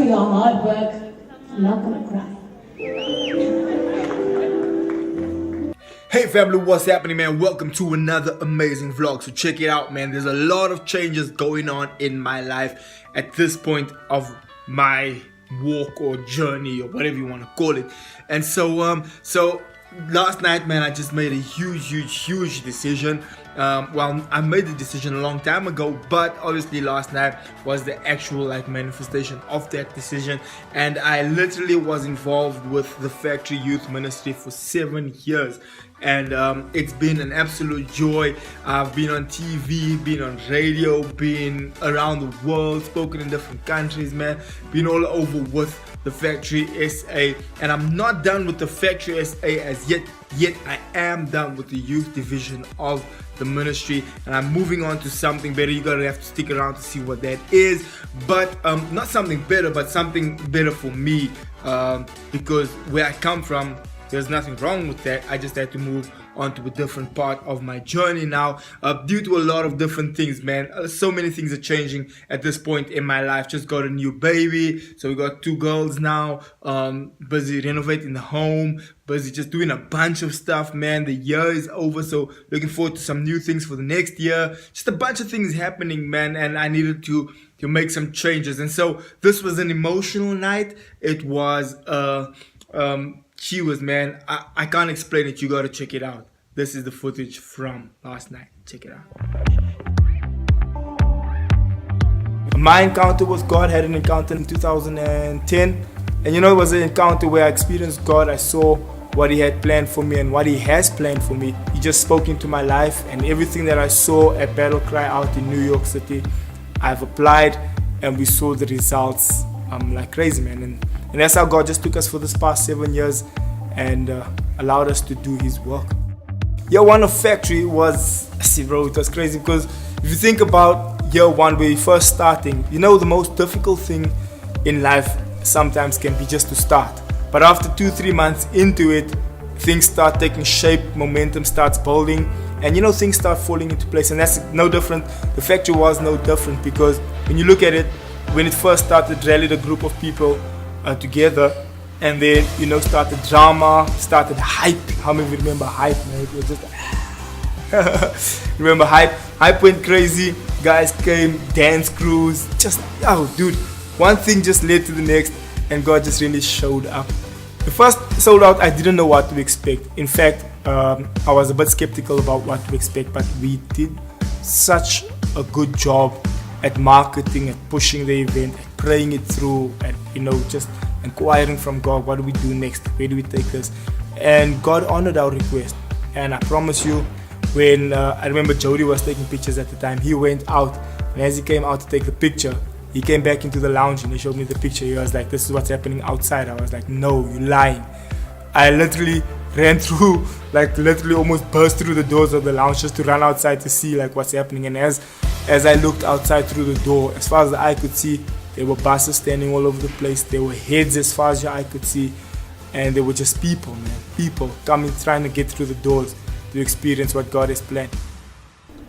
your hard work. I'm not gonna cry. Hey family, what's happening, man? Welcome to another amazing vlog. So check it out, man. There's a lot of changes going on in my life at this point of my walk or journey or whatever you want to call it. And so last night, man, I just made a huge decision. Well, I made the decision a long time ago, but obviously last night was the actual manifestation of that decision. And I literally was involved with the Factory Youth Ministry for 7 years. And it's been an absolute joy. I've been on TV, been on radio, been around the world, spoken in different countries, man. Been all over with the Factory SA. And I'm not done with the Factory SA as yet I am done with the youth division of the ministry, and I'm moving on to something better. You're gonna have to stick around to see what that is, but not something better, but something better for me, because where I come from, there's nothing wrong with that. I just had to move on to a different part of my journey now, due to a lot of different things, man. So many things are changing at this point in my life. Just got a new baby, so we got 2 girls now. Busy renovating the home, busy just doing a bunch of stuff, man. The year is over, so looking forward to some new things for the next year. Just a bunch of things happening, man, and I needed to make some changes. And so this was an emotional night. It was man, I can't explain it. You gotta check it out. This is the footage from last night. Check it out. My encounter with God, had an encounter in 2010, and it was an encounter where I experienced God. I saw what He had planned for me and what He has planned for me. He just spoke into my life, and everything that I saw at Battle Cry out in New York City, I've applied, and we saw the results like crazy, man. And that's how God just took us for this past 7 years and allowed us to do His work. Year 1 of Factory was, it was crazy, because if you think about year 1 where you're first starting, the most difficult thing in life sometimes can be just to start. But after 2-3 months into it, things start taking shape, momentum starts building, and things start falling into place. And that's no different. The Factory was no different, because when you look at it, when it first started, rallied a group of people together, and then started drama, started hype. How many of you remember hype, man? It was just remember hype. Hype went crazy. Guys came, dance crews, just dude, one thing just led to the next, and God just really showed up. The first sold out, I didn't know what to expect. In fact, I was a bit skeptical about what to expect, but we did such a good job at marketing, at pushing the event, at praying it through, at just inquiring from God, what do we do next, where do we take this? And God honored our request. And I promise you, when I remember Jody was taking pictures at the time, he went out, and as he came out to take the picture, he came back into the lounge and he showed me the picture. He was like, this is what's happening outside. I was like, no, you're lying. I literally ran through, literally almost burst through the doors of the lounge just to run outside to see what's happening. And as I looked outside through the door, as far as the eye could see, there were buses standing all over the place. There were heads as far as your eye could see. And there were just people, man. People coming, trying to get through the doors to experience what God has planned.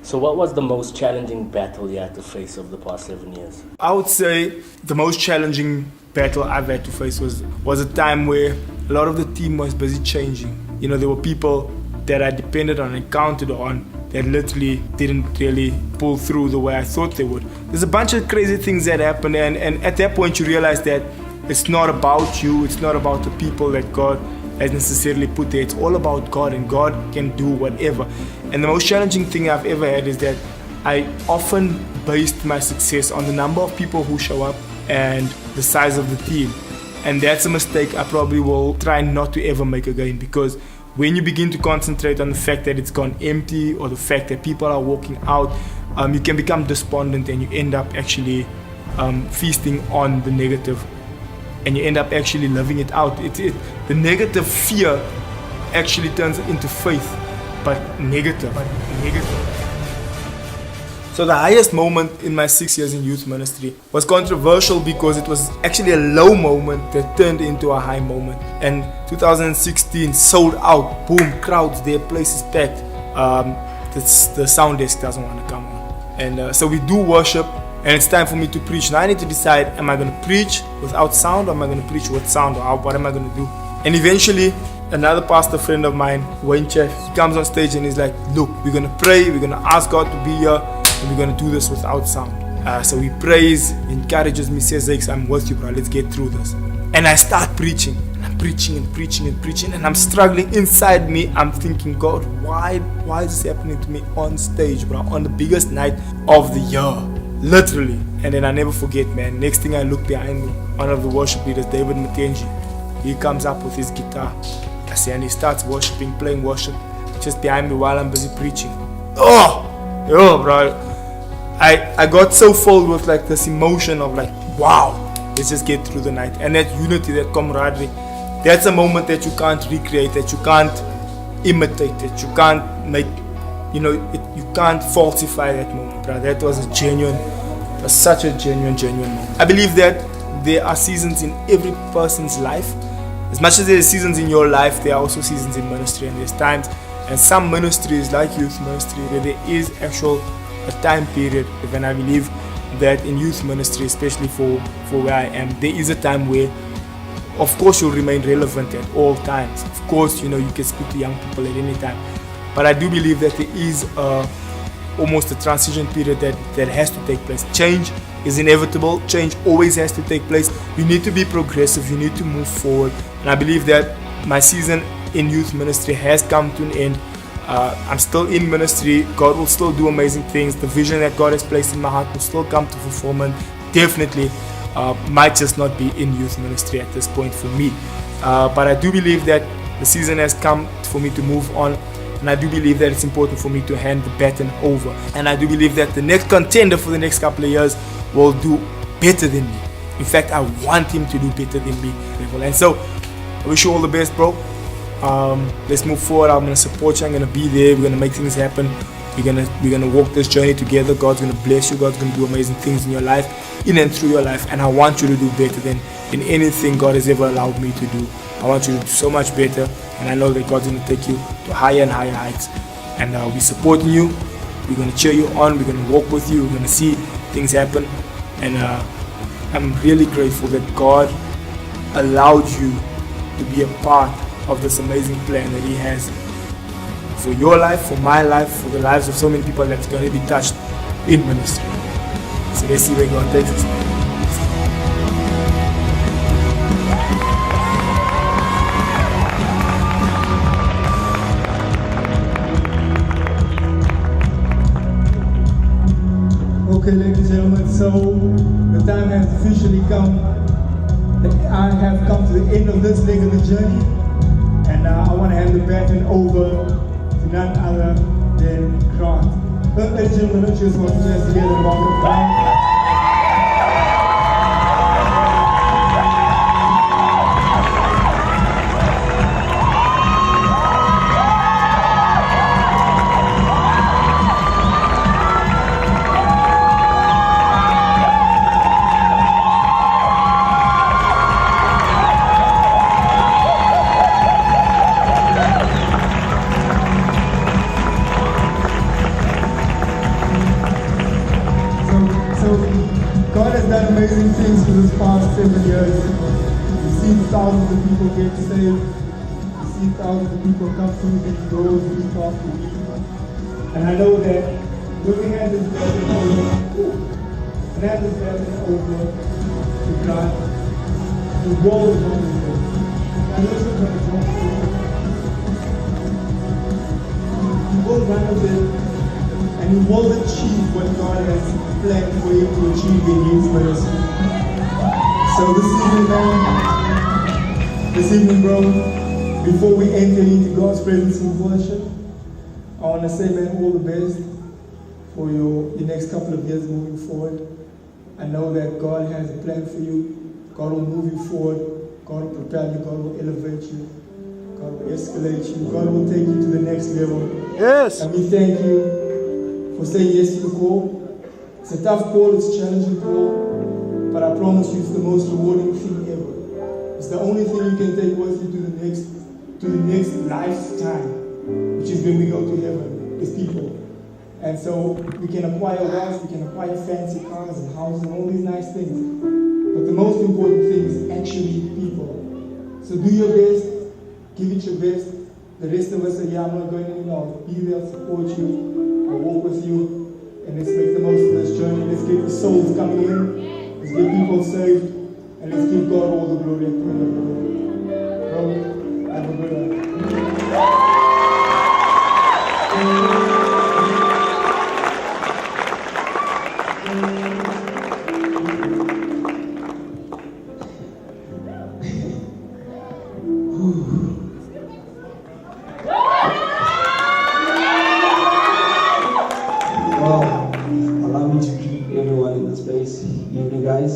So what was the most challenging battle you had to face over the past 7 years? I would say the most challenging battle I've had to face was a time where a lot of the team was busy changing. There were people that I depended on and counted on that literally didn't really pull through the way I thought they would. There's a bunch of crazy things that happened, and at that point you realize that it's not about you, it's not about the people that God has necessarily put there. It's all about God, and God can do whatever. And the most challenging thing I've ever had is that I often based my success on the number of people who show up and the size of the team. And that's a mistake I probably will try not to ever make again, because when you begin to concentrate on the fact that it's gone empty, or the fact that people are walking out, you can become despondent, and you end up actually feasting on the negative, and you end up actually living it out. The negative fear actually turns into faith, but negative. So the highest moment in my 6 years in youth ministry was controversial, because it was actually a low moment that turned into a high moment. And 2016 sold out, boom, crowds there, places packed. The sound desk doesn't want to come on. And so we do worship, and it's time for me to preach. Now I need to decide, am I going to preach without sound, or am I going to preach with sound, or what am I going to do? And eventually, another pastor friend of mine, Wayne Chef, he comes on stage and he's like, look, we're going to pray, we're going to ask God to be here, and we're going to do this without sound. So he prays, encourages me, says, Zix, I'm with you, bro, let's get through this. And I start preaching, and I'm preaching and preaching and preaching, and I'm struggling inside me. I'm thinking, God, why is this happening to me on stage, bro, on the biggest night of the year? Literally. And then I never forget, man, next thing I look behind me, one of the worship leaders, David Matenji, he comes up with his guitar, I see, and he starts worshiping, playing worship just behind me while I'm busy preaching. Oh, bro, I got so filled with like this emotion of like, wow, let's just get through the night. And that unity, that camaraderie, that's a moment that you can't recreate, that you can't imitate, that you can't make, you can't falsify that moment, bro. That was such a genuine moment. I believe that there are seasons in every person's life. As much as there are seasons in your life, there are also seasons in ministry, and there's times, and some ministries like youth ministry, where there is a time period. And I believe that in youth ministry, especially for where I am, there is a time where, of course, you'll remain relevant at all times. Of course, you can speak to young people at any time. But I do believe that there is almost a transition period that has to take place. Change is inevitable. Change always has to take place. You need to be progressive. You need to move forward. And I believe that my season in youth ministry has come to an end. I'm still in ministry. God will still do amazing things. The vision that God has placed in my heart will still come to fulfillment. Definitely might just not be in youth ministry at this point for me. But I do believe that the season has come for me to move on. And I do believe that it's important for me to hand the baton over. And I do believe that the next contender for the next couple of years will do better than me. In fact, I want him to do better than me. And so, I wish you all the best, bro. Let's move forward. I'm going to support you. I'm going to be there. We're going to make things happen. We're gonna walk this journey together. God's going to bless you. God's going to do amazing things in your life, in and through your life. And I want you to do better than in anything God has ever allowed me to do. I want you to do so much better. And I know that God's going to take you to higher and higher heights. And we're supporting you. We're going to cheer you on. We're going to walk with you. We're going to see things happen. And I'm really grateful that God allowed you to be a part of this amazing plan that He has for your life, for my life, for the lives of so many people that's going to be touched in ministry. So let's see where God takes us. Okay, ladies and gentlemen, so the time has officially come. I have come to the end of this leg of the journey, and I want to hand the baton over to none other than Grant. But ladies and gentlemen, let's just put your hands together and welcome Grant. God has done amazing things for this past 7 years. We've seen thousands of people get saved. We've seen thousands of people come through these doors week after week. And I know that when we hand this baton over to God, the world is on His way. And listen to the song. He will run a bit, and He will achieve what God has planned for Him to achieve in His ministry. So this evening, bro, before we enter into God's presence in worship, I want to say, man, all the best for your next couple of years moving forward. I know that God has a plan for you. God will move you forward. God will propel you. God will elevate you. God will escalate you. God will take you to the next level. Yes. And we thank you for saying yes to the call. It's a tough call, it's a challenging call, but I promise you it's the most rewarding thing ever. It's the only thing you can take with you to the next lifetime, which is when we go to heaven as people. And so we can acquire wealth, we can acquire fancy cars and houses and all these nice things. But the most important thing is actually people. So do your best, give it your best. The rest of us are here, I'm not going anywhere. I'll be there, I'll support you, I'll walk with you. And let's make the most of this journey. Let's get the souls coming in. Let's get people saved. And let's give God all the glory at the end of the day. Bro, have a good one. Well, allow me to greet everyone in the space. Evening, guys.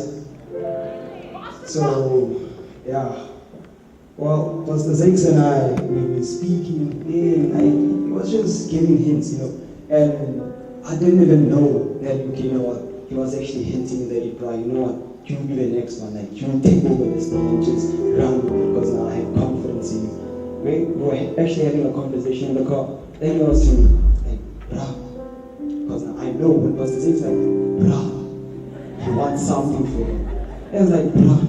So, yeah. Well, Pastor Zakes and I, we were speaking, and he was just giving hints, And I didn't even know that, he was actually hinting that you'll be the next one. Like, you'll take over this thing and just run with it because now I have confidence in you. We were actually having a conversation in the car. Then he was to me, like, bruh. Because now I know when Pastor Zakes like, bruh, he wants something for him. I was like, bruh.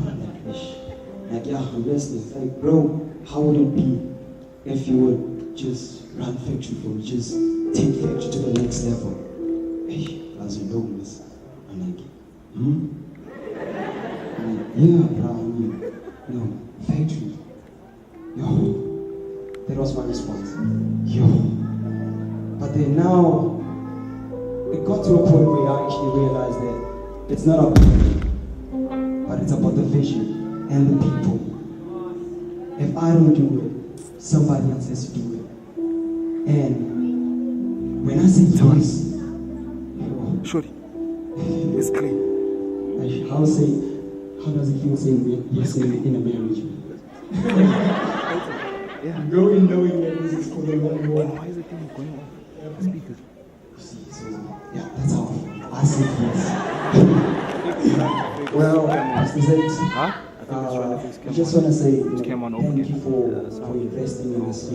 Like, yeah, I'm listening. It's like, bro, how would it be if you would just run factory for me, just take factory to the next level? Hey, as you know, miss. I'm like, I'm like, yeah, bro, no, factory. Yo, that was my response. Yo. But then now, it got to a point where I actually realized that it's not about me, but it's about the vision and the people. If I don't do it, somebody else has to do it. And when I say yes, Sure. It's clean. how does it feel saying yes in a marriage? Go in knowing that this is for the long run. Why is the thing going on? The speakers. See, so yeah, that's how I say yes. Well, Pastor Zakes, I just want to say thank you for investing in us,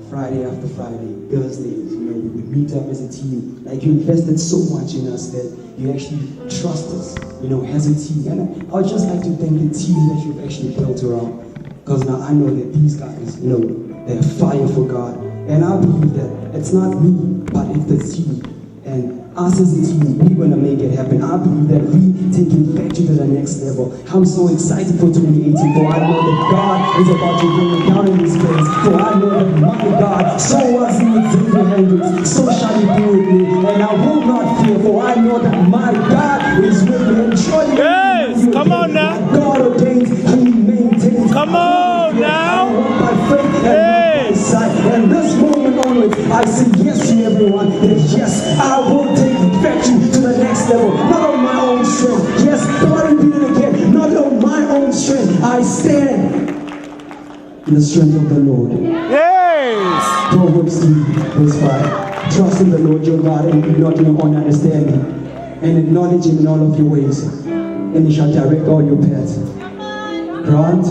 Friday after Friday, Thursdays, we would meet up as a team. Like, you invested so much in us that you actually trust us, as a team. And I would just like to thank the team that you've actually built around. Because now I know that these guys, they're fire for God. And I believe that it's not me, but it's the team. And us as a team, we're going to make it happen. I believe that we taking factory to the next level. I'm so excited for 2018, for I know that God is about to bring it down in this place. For I know that my God, so was he with Hendricks, so shall he be with me. And I will not fear, for I know that my God is with me. And surely, yes, come on now. God ordains, he maintains. Come on now. By faith and by sight. And this moment onwards, I say yes to everyone. That yes, I will take factory to the next level. Not on my own strength. Yes, God repeat it again. Not on my own strength. I stand in the strength of the Lord. Yes. Proverbs 3, verse 5. Trust in the Lord your God and lean not in your own understanding. And acknowledge him in all of your ways. And he shall direct all your paths. Grant,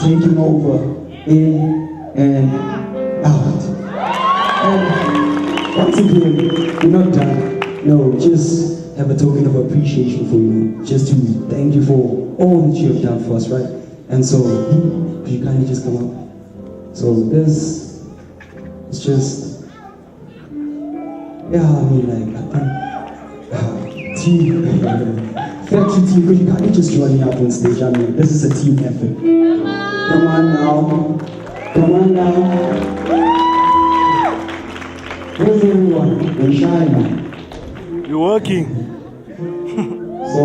taking over, in and out. And once again, we're not done. No, just have a token of appreciation for you. Just to thank you for all that you have done for us, right? And so, could you kindly just come up? So this is just, team, factory team, could you kindly just join me up on stage? This is a team effort. Come on now. Come on now. Where's everyone? They're shy now. You're working. So,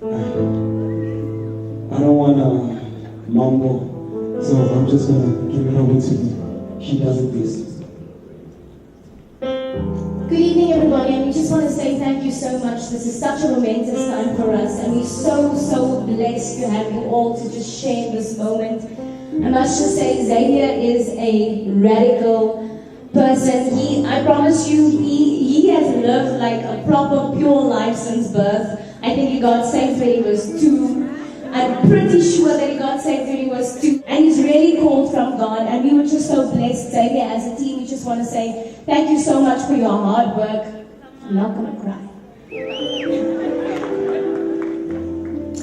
I don't want to mumble, so I'm just going to give it over to you. She does it best. Good evening, everybody, and we just want to say thank you so much. This is such a momentous time for us, and we're so blessed to have you all to just share this moment. I must just say, Xavier is a radical person. I promise you, he has lived like a proper, pure life since birth. I think he got saved when he was 2. I'm pretty sure that he got saved when he was 2. And he's really called from gone, and we were just so blessed. Xavier, as a team, we just want to say thank you so much for your hard work. I'm not going to cry.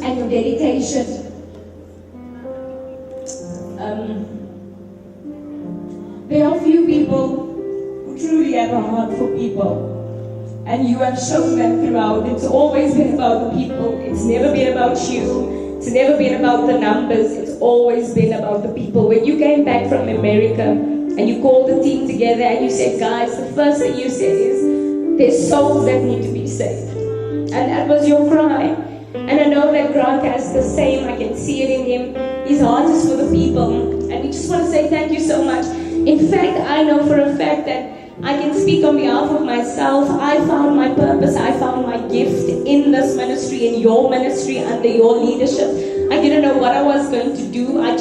And your dedication. There are few people who truly have a heart for people. And you have shown that throughout. It's always been about the people. It's never been about you. It's never been about the numbers. It's always been about the people. When you came back from America and you called the team together and you said, guys, the first thing you said is, there's souls that need to be saved. And that was your cry. And I know that Grant has the same. I can see it in him. His heart is for the people. And we just want to say thank you so much. In fact, I know for a fact that I can speak on behalf of myself. I found my purpose, I found my gift in this ministry, in your ministry, under your leadership. I didn't know what I was going to do. I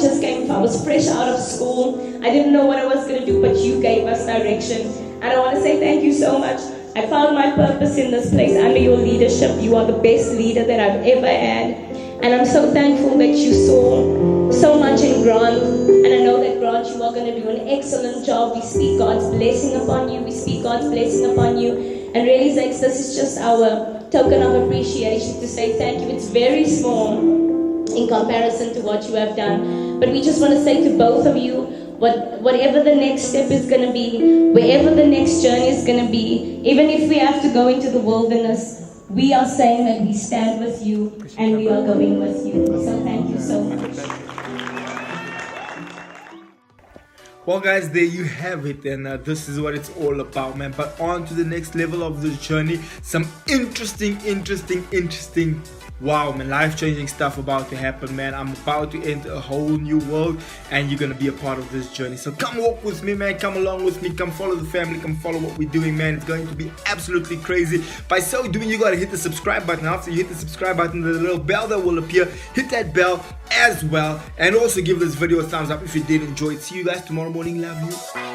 was fresh out of school. I didn't know what I was going to do, but you gave us direction. And I want to say thank you so much. I found my purpose in this place under your leadership. You are the best leader that I've ever had. And I'm so thankful that you saw so much in Grant. And I know that Grant, you are going to do an excellent job. We speak God's blessing upon you. We speak God's blessing upon you. And really, Zex, this is just our token of appreciation to say thank you. It's very small in comparison to what you have done. But we just want to say to both of you, whatever the next step is going to be, wherever the next journey is going to be, even if we have to go into the wilderness, we are saying that we stand with you and we are going with you. So thank you so much. Well guys, there you have it, and this is what it's all about, man. But on to the next level of this journey. Some interesting wow, man, life-changing stuff about to happen, man. I'm about to enter a whole new world, and you're gonna be a part of this journey. So come walk with me, man. Come along with me. Come follow the family. Come follow what we're doing, man. It's going to be absolutely crazy. By so doing, you gotta hit the subscribe button. After you hit the subscribe button, there's a little bell that will appear. Hit that bell as well, and also give this video a thumbs up if you did enjoy it. See you guys tomorrow morning. Love you.